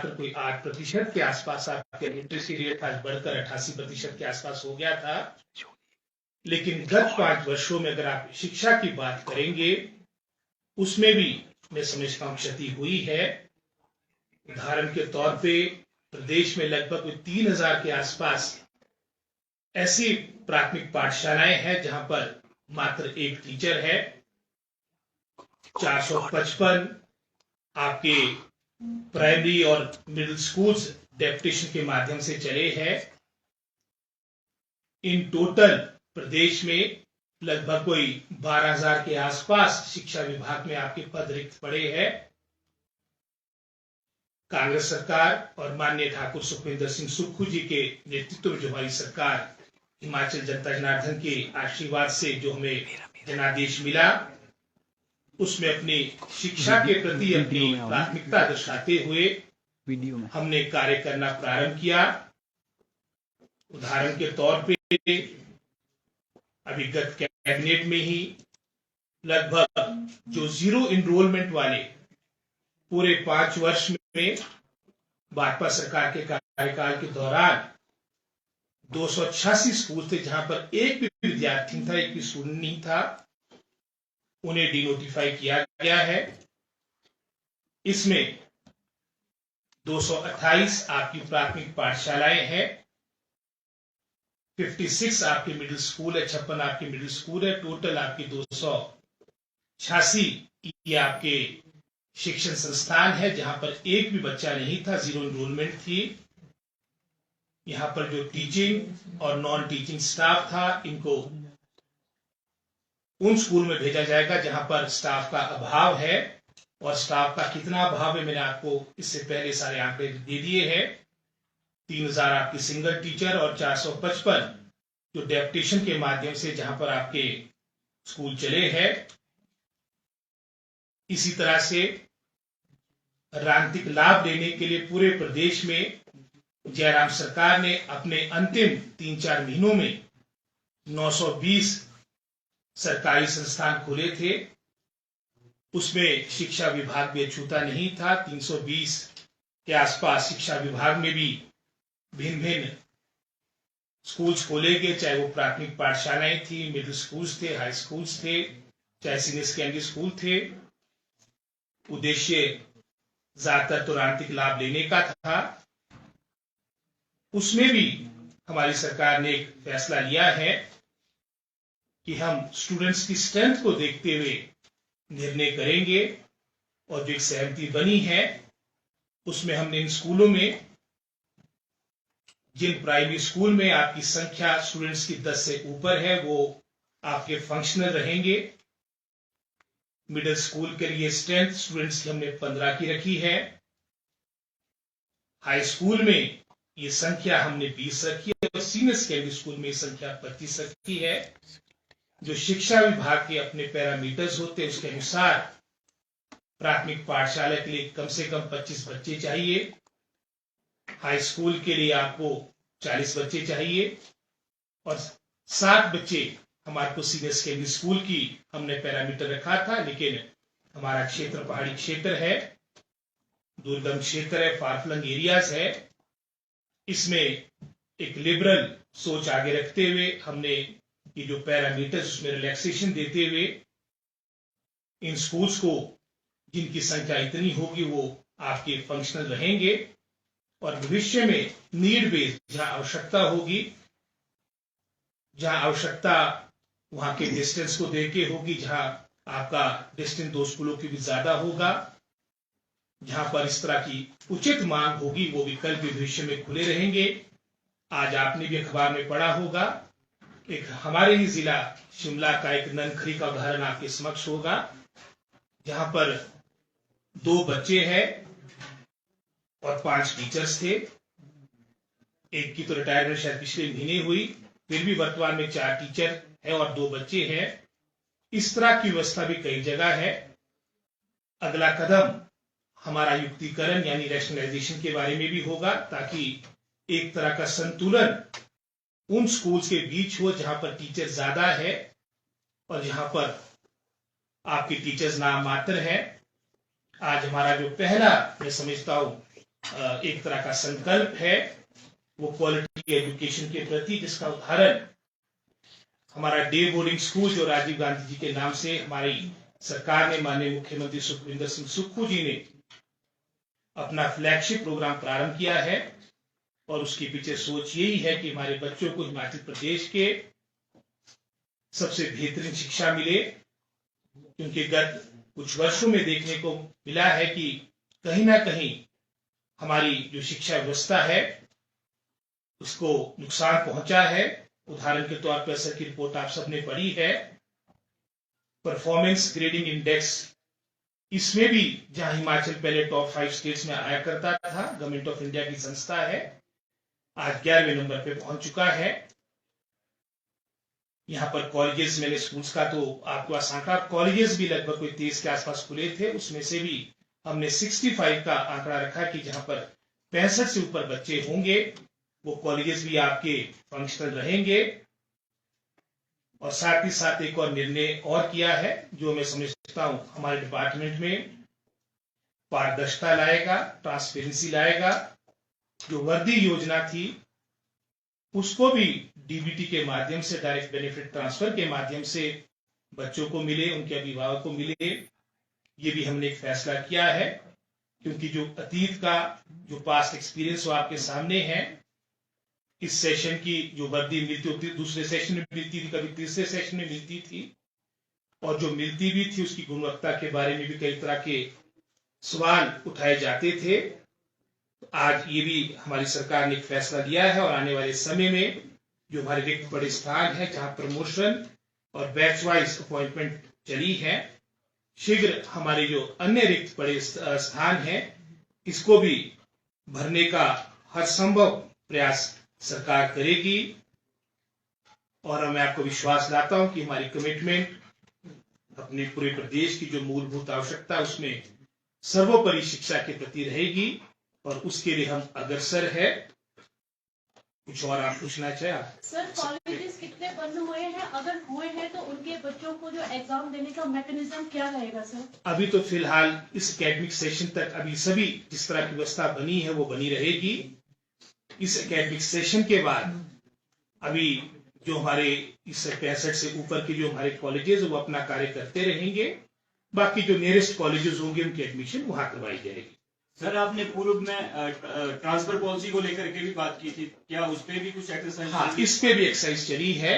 मात्र कोई 8% के आसपास आपके लिटरेसी रेट आज बढ़कर 88% के आसपास हो गया था। लेकिन गत 5 वर्षों में अगर आप शिक्षा की बात करेंगे, उसमें भी मैं समझता हूं क्षति हुई है। उदाहरण के तौर पे प्रदेश में लगभग 3000 के आसपास ऐसी प्राथमिक पाठशालाएं हैं जहां पर मात्र एक टीचर है। 455 आपके प्राइमरी और मिडिल स्कूल्स डेप्यूटेशन के माध्यम से चले हैं। इन टोटल प्रदेश में लगभग कोई 12,000 के आसपास शिक्षा विभाग में आपके पद रिक्त पड़े हैं। कांग्रेस सरकार और माननीय ठाकुर सुखविंदर सिंह सुक्खू जी के नेतृत्व में जो हमारी सरकार, हिमाचल जनता जनार्दन के आशीर्वाद से जो हमें जनादेश मिला, उसमें अपनी शिक्षा के प्रति अपनी प्राथमिकता दर्शाते हुए हमने कार्य करना प्रारंभ किया। उदाहरण के तौर पे अभिगत कैबिनेट में ही लगभग जो जीरो इनरोलमेंट वाले पूरे 5 वर्ष में भाजपा सरकार के कार्यकाल के दौरान 286 स्कूल थे जहां पर एक भी विद्यार्थी था, एक भी स्टूडेंट नहीं था, उन्हें डिनोटिफाई किया गया है। इसमें 228 आपकी प्राथमिक पाठशालाएं हैं, 56 आपके मिडिल स्कूल है, 56 आपके मिडिल स्कूल है। टोटल आपके 286 ये आपके शिक्षण संस्थान है जहां पर एक भी बच्चा नहीं था, जीरो एनरोलमेंट थी। यहां पर जो टीचिंग और नॉन टीचिंग स्टाफ था, इनको उन स्कूल में भेजा जाएगा जहां पर स्टाफ का अभाव है। और स्टाफ का कितना अभाव है मैंने आपको इससे पहले सारे आंकड़े दे दिए हैं। 3000 आपकी सिंगल टीचर और 455 जो डेप्यूटेशन के माध्यम से जहां पर आपके स्कूल चले हैं। इसी तरह से राजनीतिक लाभ लेने के लिए पूरे प्रदेश में जयराम सरकार ने अपने अंतिम 3-4 महीनों में 920 सरकारी संस्थान खोले थे। उसमें शिक्षा विभाग भी अछूता नहीं था। 320 के आसपास शिक्षा विभाग में भी भिन्न भिन्न स्कूल्स खोले गए, चाहे वो प्राथमिक पाठशालाएं थी, मिडिल स्कूल्स थे, हाई स्कूल्स थे, चाहे सीनियर सेकेंडरी स्कूल थे। उद्देश्य ज्यादातर तो राजनीतिक लाभ लेने का था। उसमें भी हमारी सरकार ने एक फैसला लिया है कि हम स्टूडेंट्स की स्ट्रेंथ को देखते हुए निर्णय करेंगे। और जो एक सहमति बनी है उसमें हमने इन स्कूलों में, जिन प्राइमरी स्कूल में आपकी संख्या स्टूडेंट्स की 10 से ऊपर है, वो आपके फंक्शनल रहेंगे। मिडिल स्कूल के लिए स्ट्रेंथ स्टूडेंट्स की हमने 15 की रखी है। हाई स्कूल में ये संख्या हमने 20 रखी है और सीनियर सेकेंडरी स्कूल में ये संख्या 25 रखी है। जो शिक्षा विभाग के अपने पैरामीटर्स होते हैं उसके अनुसार प्राथमिक पाठशाला के लिए कम से कम 25 बच्चे चाहिए, हाई स्कूल के लिए आपको 40 बच्चे चाहिए और 60 बच्चे हमारे को सीनियर सेकेंडरी स्कूल की हमने पैरामीटर रखा था। लेकिन हमारा क्षेत्र पहाड़ी क्षेत्र है, दुर्गम क्षेत्र है, फारफ्लंग एरियाज है। इसमें एक लिबरल सोच आगे रखते हुए हमने ये जो पैरामीटर्स उसमें रिलैक्सेशन देते हुए इन स्कूल्स को, जिनकी संख्या इतनी होगी वो आपके फंक्शनल रहेंगे और भविष्य में नीड बेस्ड जहां आवश्यकता होगी, जहां आवश्यकता वहां के डिस्टेंस को देके होगी, जहां आपका डिस्टेंस 2 स्कूलों की भी ज्यादा होगा, जहां पर इस तरह की उचित मांग होगी, वो विकल्प भी भविष्य में खुले रहेंगे। आज आपने भी अखबार में पढ़ा होगा, एक हमारे ही जिला शिमला का एक ननखरी का उदाहरण आपके समक्ष होगा, जहां पर 2 बच्चे हैं और 5 टीचर्स थे। एक की तो रिटायरमेंट शायद पिछले महीने हुई, फिर भी वर्तमान में 4 टीचर है और 2 बच्चे हैं। इस तरह की व्यवस्था भी कई जगह है। अगला कदम हमारा युक्तिकरण यानी रैशनलाइजेशन के बारे में भी होगा, ताकि एक तरह का संतुलन उन स्कूल्स के बीच हो जहां पर टीचर ज्यादा है और जहां पर आपके टीचर्स नाम मात्र है। आज हमारा जो पहला, मैं समझता हूं, एक तरह का संकल्प है वो क्वालिटी एजुकेशन के प्रति, जिसका उदाहरण हमारा डे बोर्डिंग स्कूल जो राजीव गांधी जी के नाम से हमारी सरकार ने, माननीय मुख्यमंत्री सुखविंदर सिंह सुक्खू जी ने अपना फ्लैगशिप प्रोग्राम प्रारंभ किया है। और उसके पीछे सोच यही है कि हमारे बच्चों को हिमाचल प्रदेश के सबसे बेहतरीन शिक्षा मिले, क्योंकि गत कुछ वर्षों में देखने को मिला है कि कहीं ना कहीं हमारी जो शिक्षा व्यवस्था है उसको नुकसान पहुंचा है। उदाहरण के तौर पर सर की रिपोर्ट आप सबने पढ़ी है, परफॉर्मेंस ग्रेडिंग इंडेक्स, इसमें भी जहां हिमाचल पहले टॉप 5 स्टेट्स में आया करता था, गवर्नमेंट ऑफ इंडिया की संस्था है, आज 11वें नंबर पे पहुंच चुका है। यहाँ पर कॉलेजेस, मैंने स्कूल्स का तो आपको आंकड़ा, कॉलेजेस भी लगभग कोई 30 के आसपास खुले थे, उसमें से भी हमने 65 का आंकड़ा रखा कि जहां पर 65 से ऊपर बच्चे होंगे वो कॉलेजेस भी आपके फंक्शनल रहेंगे। और साथ ही साथ एक और निर्णय और किया है जो मैं समझता हूं हमारे डिपार्टमेंट में पारदर्शिता लाएगा, ट्रांसपेरेंसी लाएगा। जो वर्दी योजना थी उसको भी डीबीटी के माध्यम से, डायरेक्ट बेनिफिट ट्रांसफर के माध्यम से बच्चों को मिले, उनके अभिभावक को मिले, ये भी हमने एक फैसला किया है। क्योंकि जो अतीत का जो पास्ट एक्सपीरियंस वो आपके सामने है, इस सेशन की जो वर्दी मिलती होती, दूसरे सेशन में मिलती थी, कभी तीसरे सेशन में मिलती थी, और जो मिलती भी थी उसकी गुणवत्ता के बारे में भी कई तरह के सवाल उठाए जाते थे। आज ये भी हमारी सरकार ने एक फैसला लिया है और आने वाले समय में जो हमारे रिक्त पड़े स्थान है, जहां प्रमोशन और बैच वाइज अपॉइंटमेंट चली है, शीघ्र हमारे जो अन्य रिक्त पड़े स्थान है इसको भी भरने का हर संभव प्रयास सरकार करेगी। और मैं आपको विश्वास दिलाता हूं कि हमारी कमिटमेंट अपने पूरे प्रदेश की जो मूलभूत आवश्यकता है उसमें सर्वोपरि शिक्षा के प्रति रहेगी, और उसके लिए हम अग्रसर है। कुछ और आप पूछना चाहे? सर, कॉलेजेस कितने बंद हुए हैं? अगर हुए हैं तो उनके बच्चों को जो एग्जाम देने का मैकेनिज्म क्या रहेगा सर? अभी तो फिलहाल इस एकेडमिक सेशन तक अभी सभी जिस तरह की व्यवस्था बनी है वो बनी रहेगी। इस एकेडमिक सेशन के बाद अभी जो हमारे इस 65 से ऊपर के जो हमारे कॉलेजेस वो अपना कार्य करते रहेंगे, बाकी जो नियरेस्ट कॉलेजेस होंगे उनकी एडमिशन वहां करवाई जाएगी। सर, आपने पूर्व में ट्रांसफर पॉलिसी को लेकर के भी बात की थी, क्या उस पे भी कुछ एक्सरसाइज? हाँ, इस पे भी एक्सरसाइज चली है,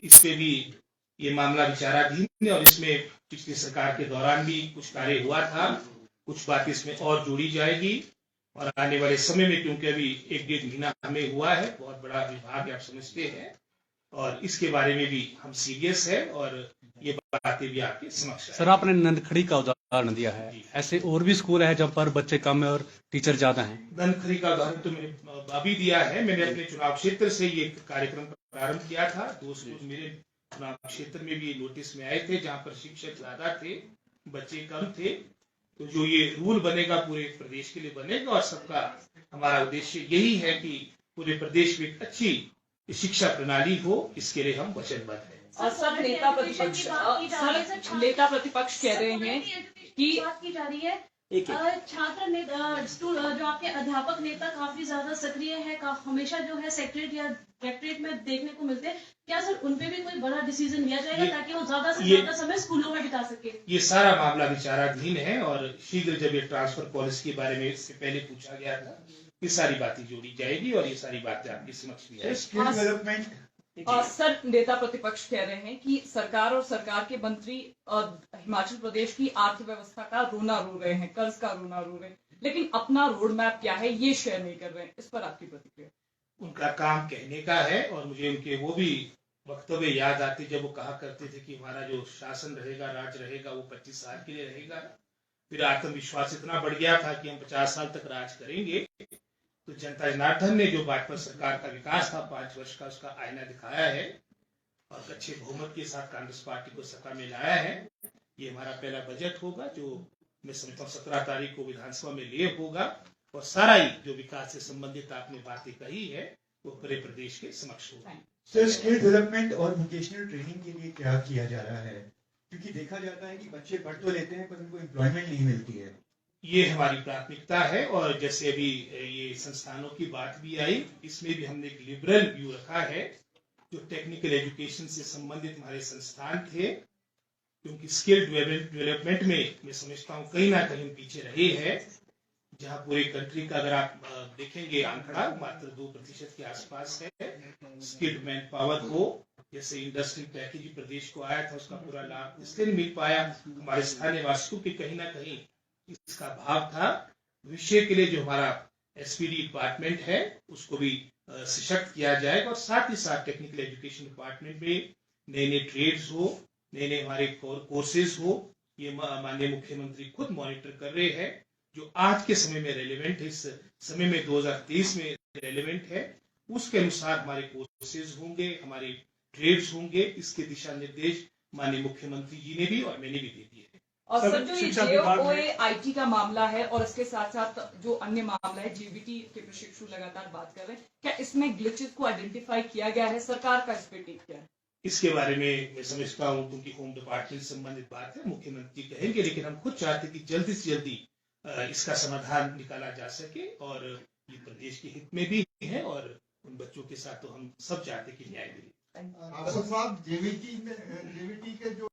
इस पे भी ये मामला विचाराधीन है, और इसमें पिछली सरकार के दौरान भी कुछ कार्य हुआ था, कुछ बात इसमें और जोड़ी जाएगी। और आने वाले समय में, क्योंकि अभी 1-1.5 महीना हमें हुआ है, बहुत बड़ा विभाग आप समझते हैं, और इसके बारे में भी हम सीरियस है और ये बातें भी आपके समक्ष है। सर, आपने नंदखड़ी का उदाहरण दिया है, ऐसे और भी स्कूल है जहाँ पर बच्चे कम है और टीचर ज्यादा हैं? नंदखड़ी का उदाहरण तो मैंने अभी दिया है। मैंने अपने चुनाव क्षेत्र से ये कार्यक्रम प्रारंभ किया था। 2 स्कूल मेरे चुनाव क्षेत्र में भी नोटिस में आए थे जहाँ पर शिक्षक ज्यादा थे, बच्चे कम थे। तो जो ये रूल बनेगा पूरे प्रदेश के लिए बनेगा, और सबका हमारा उद्देश्य यही है कि पूरे प्रदेश में एक अच्छी शिक्षा प्रणाली हो, इसके लिए हम वचनबद्ध हैं। और सर, नेता प्रतिपक्ष कह रहे हैं कि बात की जा रही है छात्र जो आपके अध्यापक नेता काफी ज्यादा सक्रिय है, हमेशा जो है सेक्रेटरी या डायरेक्टरेट में देखने को मिलते हैं, क्या सर उन पे भी कोई बड़ा डिसीजन लिया जाएगा ताकि वो ज्यादा से ज्यादा समय स्कूलों में बिता सके? ये सारा मामला विचाराधीन है, और शीघ्र जब ये ट्रांसफर पॉलिसी के बारे में इससे पहले पूछा गया था, ये सारी बातें जोड़ी जाएगी और ये सारी बातें आपके समक्ष भी आएगी। Skill development. सर, नेता प्रतिपक्ष कह रहे हैं कि सरकार और सरकार के मंत्री हिमाचल प्रदेश की अर्थव्यवस्था का रोना रो रहे हैं, कर्ज का रोना रो रहे हैं, लेकिन अपना रोड मैप क्या है ये शेयर नहीं कर रहे हैं। इस पर आपकी प्रतिक्रिया? उनका काम कहने का है, और मुझे उनके वो भी वक्तव्य याद आते जब वो कहा करते थे कि हमारा जो शासन रहेगा, राज रहेगा, वो 25 साल के लिए रहेगा। फिर आत्मविश्वास इतना बढ़ गया था कि हम 50 साल तक राज करेंगे। तो जनता जनार्दन ने जो भाजपा सरकार का विकास था 5 वर्ष का, उसका आईना दिखाया है, और अच्छे बहुमत के साथ कांग्रेस पार्टी को सत्ता में लाया है। ये हमारा पहला बजट होगा जो मैं समझता हूँ 17 तारीख को विधानसभा में लिए होगा, और सारा ही जो विकास से संबंधित आपने बातें कही है वो पूरे प्रदेश के समक्ष होगा। सर, स्किल डेवलपमेंट और वोकेशनल ट्रेनिंग के लिए क्या किया जा रहा है? क्योंकि देखा जाता है कि बच्चे पढ़ तो लेते हैं पर उनको एम्प्लॉयमेंट नहीं मिलती है। ये हमारी प्राथमिकता है। और जैसे अभी ये संस्थानों की बात भी आई, इसमें भी हमने एक लिबरल व्यू रखा है। जो टेक्निकल एजुकेशन से संबंधित हमारे संस्थान थे, क्योंकि स्किल डेवलपमेंट में मैं समझता हूँ कहीं ना कहीं पीछे रहे हैं। जहां पूरे कंट्री का अगर आप देखेंगे आंकड़ा मात्र 2% के आसपास है स्किल्ड मैन पावर को। जैसे इंडस्ट्रियल पैकेज प्रदेश को आया था, उसका पूरा लाभ इसलिए नहीं मिल पाया हमारे स्थानीय वासियों के कहीं ना कहीं इसका भाग था। भविष्य के लिए जो हमारा एसपीडी डिपार्टमेंट है उसको भी सशक्त किया जाएगा, और साथ ही साथ टेक्निकल एजुकेशन डिपार्टमेंट में नए नए ट्रेड्स हो, नए नए हमारे कोर्सेज हो। ये माननीय मुख्यमंत्री खुद मॉनिटर कर रहे हैं, जो आज के समय में रेलेवेंट है, इस समय में 2023 में रेलेवेंट है। उसके अनुसार हमारे कोर्सेज होंगे, हमारे ट्रेड्स होंगे। इसके दिशा निर्देश माननीय मुख्यमंत्री जी ने भी और मैंने भी दे दिए हैं। और सर, जो ये शिक्षा विभाग JOA IT का मामला है और इसके साथ साथ जो अन्य मामला है, JVT के प्रशिक्षु लगातार बात कर रहे हैं, क्या इसमें ग्लिचेस को आइडेंटिफाई किया गया है? सरकार का इस पे टेक क्या है? इसके बारे में मैं समझता हूं क्योंकि होम डिपार्टमेंट से संबंधित बात है, मुख्यमंत्री कहेंगे, लेकिन हम खुद चाहते हैं कि जल्दी से जल्दी इसका समाधान निकाला जा सके। और ये प्रदेश के हित में भी है, और उन बच्चों के साथ तो हम सब चाहते हैं कि न्याय मिले। साहब, जेवीटी के जो